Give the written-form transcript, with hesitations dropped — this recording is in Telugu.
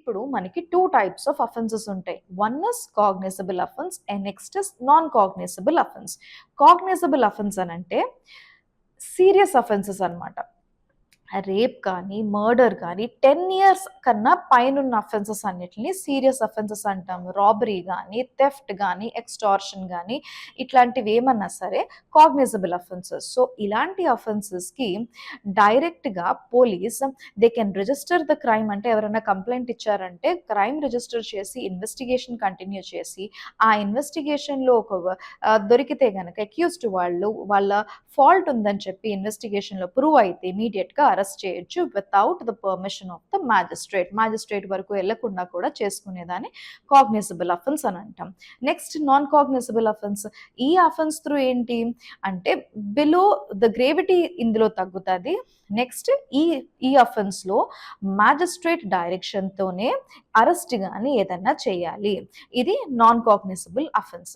ఇప్పుడు మనకి 2 టైప్స్ ఆఫ్ అఫెన్సెస్ ఉంటాయి. One is cognizable offence and next is non cognizable offence. Cognizable offence అనంటే సీరియస్ అఫెన్సెస్ అన్నమాట. రేప్ కానీ, మర్డర్ కానీ 10 ఇయర్స్ కన్నా పైనున్న అఫెన్సెస్ అన్నిటిని సీరియస్ అఫెన్సెస్ అంటాము. రాబరీ కానీ, థెఫ్ట్ కానీ, ఎక్స్టార్షన్ కానీ ఇట్లాంటివి ఏమన్నా సరే కాగ్నిజబుల్ అఫెన్సెస్. సో ఇలాంటి అఫెన్సెస్కి డైరెక్ట్గా police they can register the crime. అంటే ఎవరైనా కంప్లైంట్ ఇచ్చారంటే క్రైమ్ రిజిస్టర్ చేసి ఇన్వెస్టిగేషన్ కంటిన్యూ చేసి ఆ ఇన్వెస్టిగేషన్లో దొరికితే కనుక అక్యూజ్డ్ వాళ్ళ ఫాల్ట్ ఉందని చెప్పి ఇన్వెస్టిగేషన్లో ప్రూవ్ అయితే ఇమీడియట్గా అరెస్ట్ చేయొచ్చు without the permission of the magistrate వరకు వెళ్లకుండా కూడా చేసుకునేదాన్ని కాగ్నిజబుల్ అఫెన్స్ అని అంటాం. Next non cognizable offence. ఈ అఫెన్స్ త్రూ ఏంటి అంటే బిలో ద గ్రేవిటీ ఇందులో తగ్గుతుంది. నెక్స్ట్ ఈ అఫెన్స్లో మ్యాజిస్ట్రేట్ డైరెక్షన్తోనే అరెస్ట్ కానీ ఏదన్నా చేయాలి. ఇది నాన్ కాగ్నిజబుల్ అఫెన్స్.